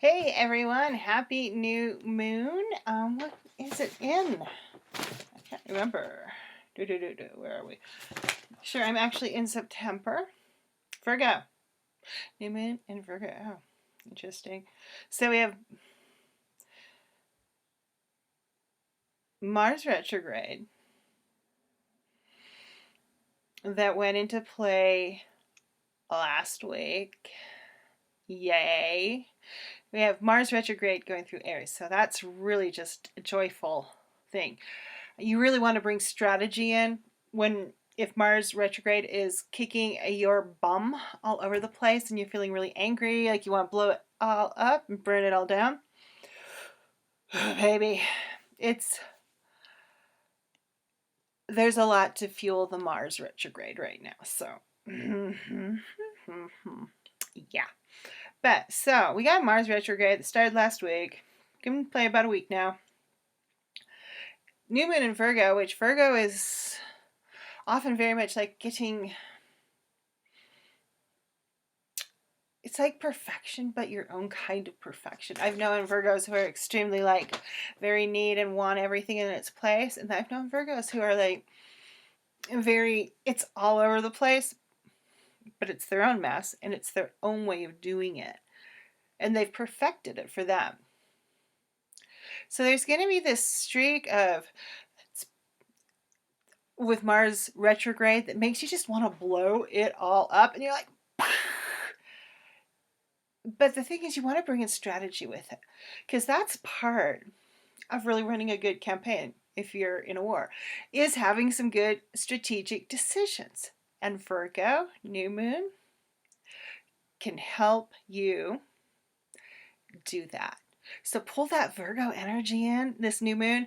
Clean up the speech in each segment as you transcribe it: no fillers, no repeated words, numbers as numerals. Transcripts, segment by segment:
Hey everyone, happy new moon. What is it in? I can't remember. Where are we? Sure, I'm actually in September. Virgo. New moon in Virgo. Oh, interesting. So we have Mars retrograde that went into play last week. Yay. We have Mars retrograde going through Aries. So that's really just a joyful thing. You really want to bring strategy in when if Mars retrograde is kicking your bum all over the place and you're feeling really angry, like you want to blow it all up and burn it all down. Baby, there's a lot to fuel the Mars retrograde right now. So, yeah. But so we got Mars retrograde that started last week. Going to play about a week now. New moon in Virgo, which Virgo is often very much like getting, it's like perfection, but your own kind of perfection. I've known Virgos who are extremely like very neat and want everything in its place. And I've known Virgos who are like very, it's all over the place, but it's their own mess and it's their own way of doing it. And they've perfected it for them. So there's going to be this streak of, with Mars retrograde, that makes you just want to blow it all up. And you're like, but the thing is, you want to bring in strategy with it, because that's part of really running a good campaign if you're in a war, is having some good strategic decisions. And Virgo, new moon, can help you do that. So pull that Virgo energy in this new moon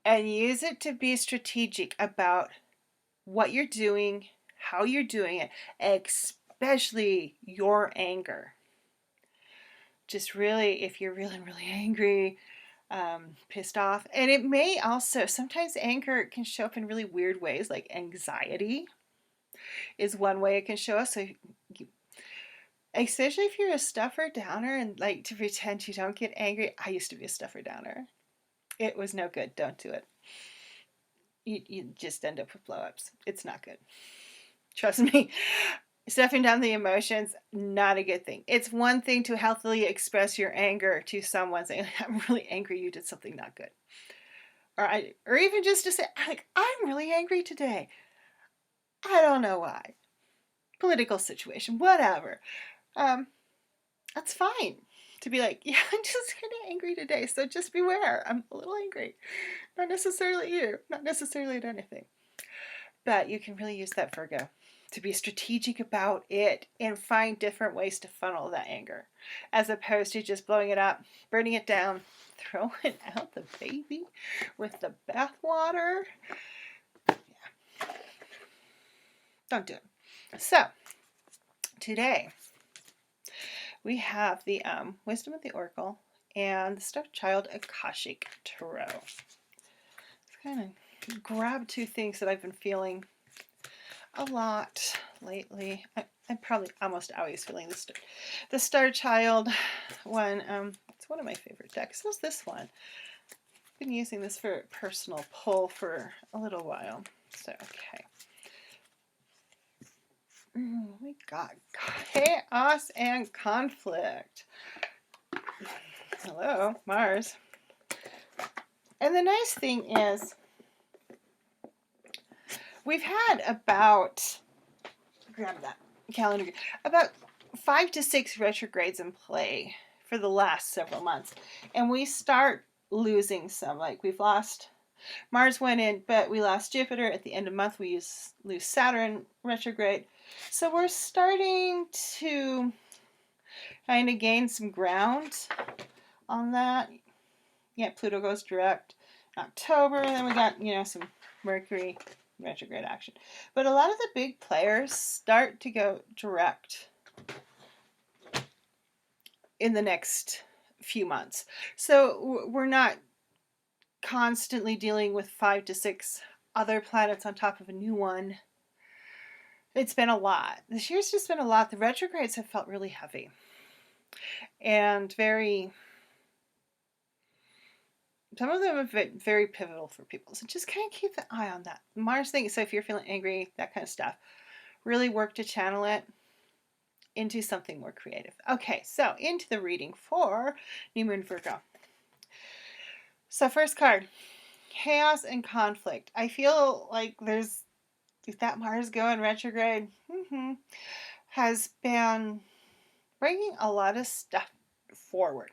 and use it to be strategic about what you're doing, how you're doing it, especially your anger. Just really, if you're really, really angry, pissed off. And it may also, sometimes anger can show up in really weird ways, like anxiety is one way it can show us. So especially if you're a stuffer downer and like to pretend you don't get angry. I used to be a stuffer downer. It was no good. Don't do it. You just end up with blow-ups. It's not good. Trust me. Stuffing down the emotions, not a good thing. It's one thing to healthily express your anger to someone, saying, I'm really angry, you did something not good. Or even just to say, like, I'm really angry today. I don't know why. Political situation, whatever. That's fine. To be like, yeah, I'm just kind of angry today, so just beware. I'm a little angry. Not necessarily you, not necessarily at anything. But you can really use that, Virgo, to be strategic about it and find different ways to funnel that anger, as opposed to just blowing it up, burning it down, throwing out the baby with the bathwater. Yeah. Don't do it. So, today we have the Wisdom of the Oracle and the Star Child Akashic Tarot. Let's kind of grab two things that I've been feeling a lot lately. I'm probably almost always feeling the Star Child one. It's one of my favorite decks. So's this one. I've been using this for personal pull for a little while. So, okay. We got chaos and conflict. Hello, Mars. And the nice thing is, we've had about, grab that calendar, about 5 to 6 retrogrades in play for the last several months. And we start losing some. Like we've lost, Mars went in, but we lost Jupiter. At the end of the month, we lose Saturn retrograde. So we're starting to kind of gain some ground on that. Yeah, Pluto goes direct in October. And then we got, some Mercury retrograde action. But a lot of the big players start to go direct in the next few months. So we're not constantly dealing with 5 to 6 other planets on top of a new one. It's been a lot. This year's just been a lot. The retrogrades have felt really heavy. and some of them are very pivotal for people. So just kind of keep an eye on that. Mars thing, so if you're feeling angry, that kind of stuff, really work to channel it into something more creative. Okay, so into the reading for New Moon Virgo. So first card, chaos and conflict. I feel like there's that Mars going retrograde has been bringing a lot of stuff forward.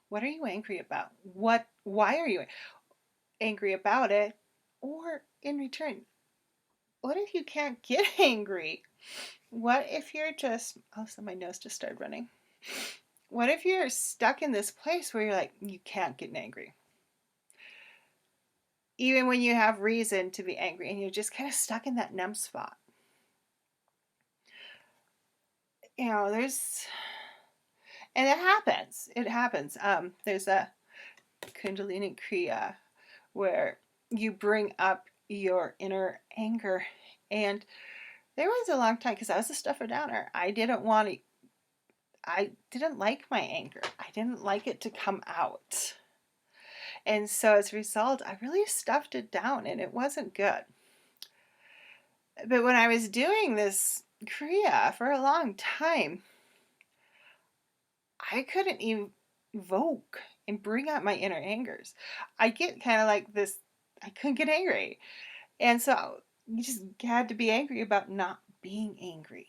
What are you angry about? Why are you angry about it? Or in return, what if you can't get angry? What if you're just, oh, so my nose just started running. What if you're stuck in this place where you're like, you can't get angry? Even when you have reason to be angry and you're just kind of stuck in that numb spot. You know, and it happens. It happens. There's a Kundalini Kriya where you bring up your inner anger. And there was a long time, because I was a stuffer downer, I didn't like my anger. I didn't like it to come out. And so as a result, I really stuffed it down and it wasn't good. But when I was doing this Kriya for a long time, I couldn't evoke and bring out my inner angers. I get kind of like this, I couldn't get angry. And so you just had to be angry about not being angry.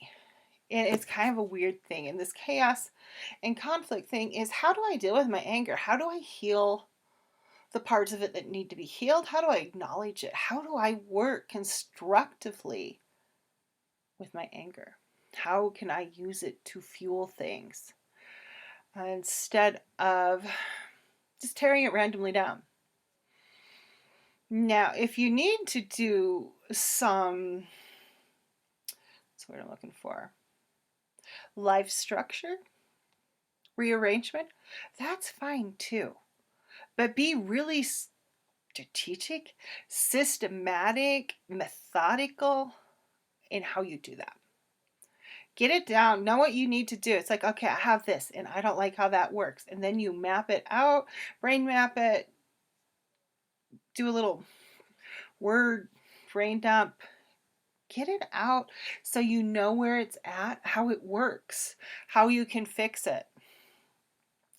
And it's kind of a weird thing. And this chaos and conflict thing is, how do I deal with my anger? How do I heal the parts of it that need to be healed? How do I acknowledge it? How do I work constructively with my anger? How can I use it to fuel things instead of just tearing it randomly down? Now, if you need to do some, that's what I'm looking for, life structure rearrangement, that's fine too. But be really strategic, systematic, methodical in how you do that. Get it down, know what you need to do. It's like, okay, I have this and I don't like how that works. And then you map it out, brain map it, do a little word brain dump, get it out so you know where it's at, how it works, how you can fix it.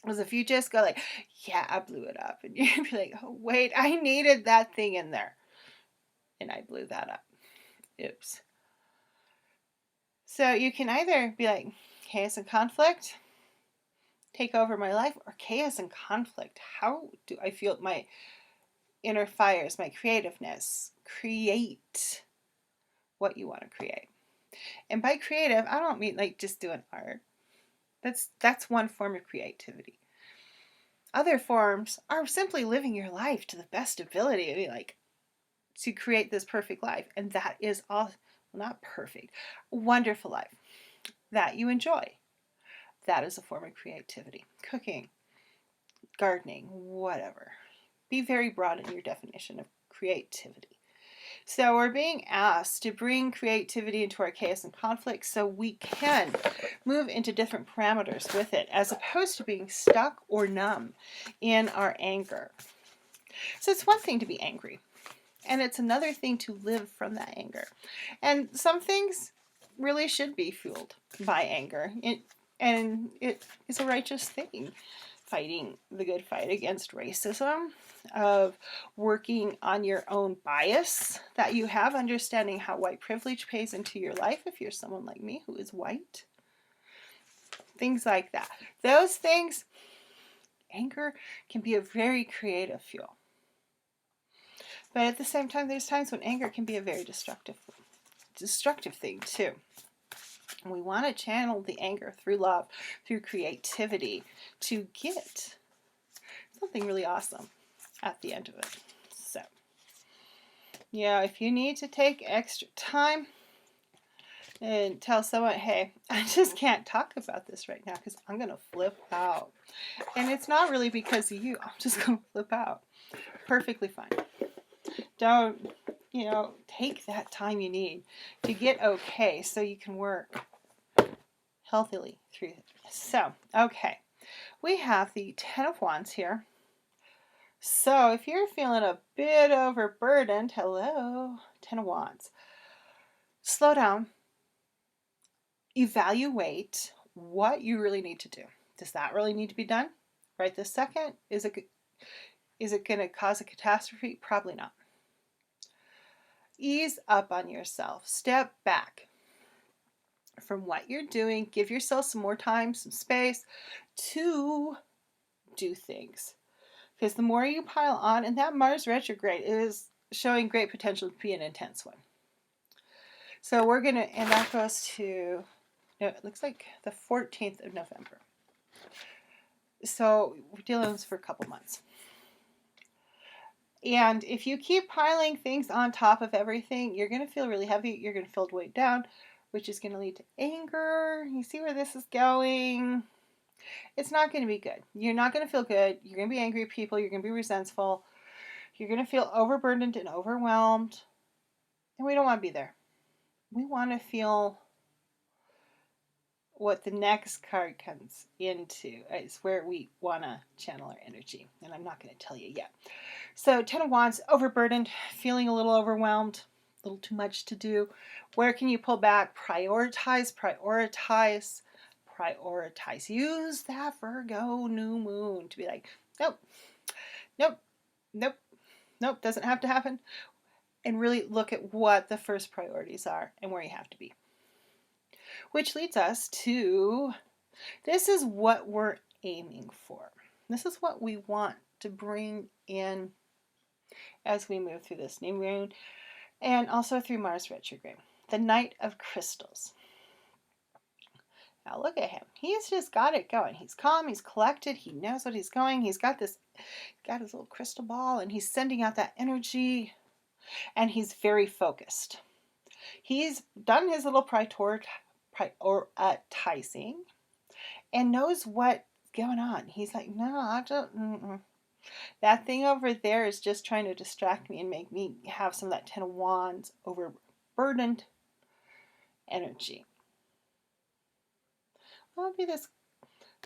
Because if you just go like, yeah, I blew it up, and you'd be like, oh, wait, I needed that thing in there. And I blew that up. Oops. So you can either be like, chaos and conflict, take over my life, or chaos and conflict. How do I feel my inner fires, my creativeness? Create what you want to create. And by creative, I don't mean like just doing art. That's one form of creativity. Other forms are simply living your life to the best ability, like to create this perfect life. And that is all, well, not perfect, wonderful life that you enjoy. That is a form of creativity. Cooking, gardening, whatever. Be very broad in your definition of creativity. So we're being asked to bring creativity into our chaos and conflict so we can move into different parameters with it, as opposed to being stuck or numb in our anger. So it's one thing to be angry, and it's another thing to live from that anger. And some things really should be fueled by anger. And it is a righteous thing. Fighting the good fight against racism, of working on your own bias that you have, understanding how white privilege pays into your life if you're someone like me who is white. Things like that. Those things, anger can be a very creative fuel. But at the same time, there's times when anger can be a very destructive thing too. And we want to channel the anger through love, through creativity, to get something really awesome at the end of it. So, yeah, if you need to take extra time and tell someone, hey, I just can't talk about this right now because I'm going to flip out. And it's not really because of you. I'm just going to flip out. Perfectly fine. Don't, take that time you need to get okay so you can work healthily through it. So, okay. We have the Ten of Wands here. So if you're feeling a bit overburdened, hello, Ten of Wands. Slow down. Evaluate what you really need to do. Does that really need to be done right this second? Is it going to cause a catastrophe? Probably not. Ease up on yourself. Step back from what you're doing. Give yourself some more time, some space to do things. Because the more you pile on, and that Mars retrograde is showing great potential to be an intense one. So we're going to, and that goes to, no, it looks like the 14th of November. So we're dealing with this for a couple months. And if you keep piling things on top of everything, you're going to feel really heavy. You're going to feel weighed down, which is going to lead to anger. You see where this is going? It's not going to be good. You're not going to feel good. You're going to be angry at people. You're going to be resentful. You're going to feel overburdened and overwhelmed. And we don't want to be there. We want to feel what the next card comes into is where we want to channel our energy. And I'm not going to tell you yet. So 10 of Wands, overburdened, feeling a little overwhelmed, a little too much to do. Where can you pull back? Prioritize, prioritize, prioritize. Use that Virgo new moon to be like, nope, nope, nope, nope, doesn't have to happen. And really look at what the first priorities are and where you have to be. Which leads us to, this is what we're aiming for. This is what we want to bring in as we move through this new moon and also through Mars retrograde. The Knight of Crystals. Now look at him. He's just got it going. He's calm, he's collected, he knows what he's going. He's got his little crystal ball and he's sending out that energy and he's very focused. He's done his little prioritizing and knows what's going on. He's like, no, I don't. That thing over there is just trying to distract me and make me have some of that Ten of Wands overburdened energy. Well, be this.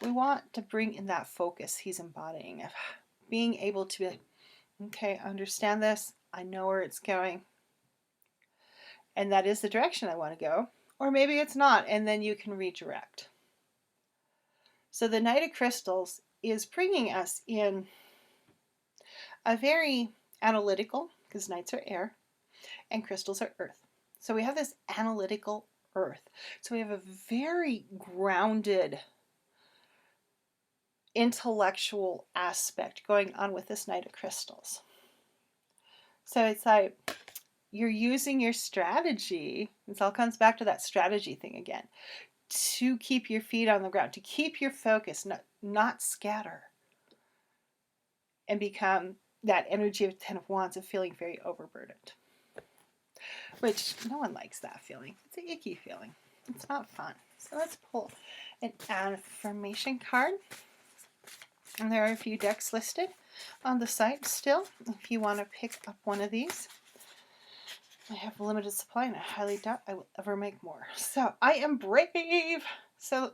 We want to bring in that focus he's embodying of being able to be like, okay, I understand this. I know where it's going. And that is the direction I want to go. Or maybe it's not, and then you can redirect. So the Knight of Crystals is bringing us in a very analytical, because knights are air, and crystals are earth. So we have this analytical earth. So we have a very grounded intellectual aspect going on with this Knight of Crystals. So it's like you're using your strategy. This all comes back to that strategy thing again. To keep your feet on the ground, to keep your focus, not scatter, and become that energy of Ten of Wands of feeling very overburdened. Which no one likes that feeling. It's an icky feeling. It's not fun. So let's pull an affirmation card. And there are a few decks listed on the site still. If you want to pick up one of these. I have a limited supply and I highly doubt I will ever make more. So I am brave. So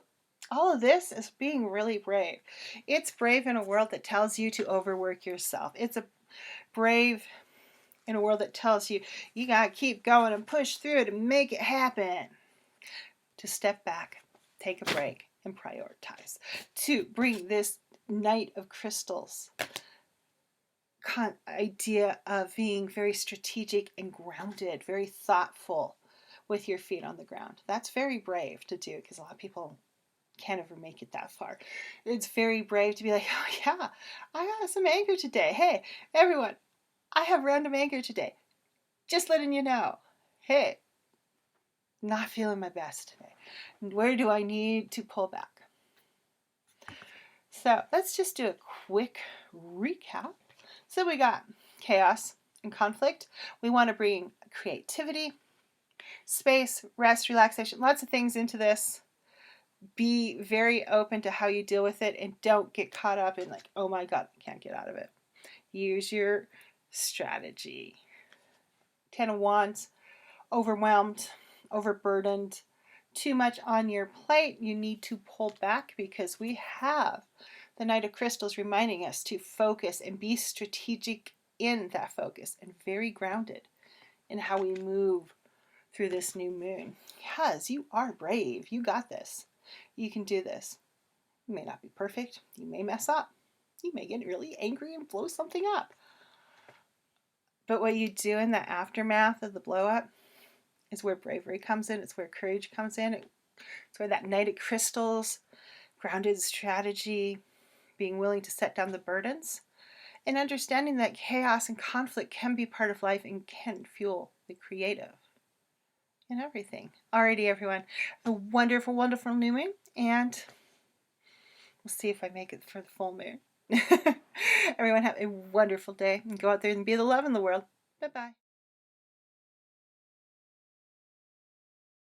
all of this is being really brave. It's brave in a world that tells you to overwork yourself. It's a brave in a world that tells you you got to keep going and push through to make it happen. To step back, take a break, and prioritize. To bring this Knight of Crystals idea of being very strategic and grounded, very thoughtful with your feet on the ground. That's very brave to do because a lot of people can't ever make it that far. It's very brave to be like, oh yeah, I got some anger today. Hey, everyone, I have random anger today. Just letting you know. Hey, not feeling my best today. Where do I need to pull back? So let's just do a quick recap. So we got chaos and conflict. We want to bring creativity, space, rest, relaxation, lots of things into this. Be very open to how you deal with it and don't get caught up in like, oh my God, I can't get out of it. Use your strategy. Ten of Wands, overwhelmed, overburdened, too much on your plate, you need to pull back, because we have the Knight of Crystals reminding us to focus and be strategic in that focus and very grounded in how we move through this new moon. Because you are brave. You got this. You can do this. You may not be perfect. You may mess up. You may get really angry and blow something up. But what you do in the aftermath of the blow up is where bravery comes in. It's where courage comes in. It's where that Knight of Crystals, grounded strategy, being willing to set down the burdens, and understanding that chaos and conflict can be part of life and can fuel the creative in everything. Alrighty, everyone. A wonderful, wonderful new moon, and we'll see if I make it for the full moon. Everyone have a wonderful day, and go out there and be the love in the world. Bye-bye.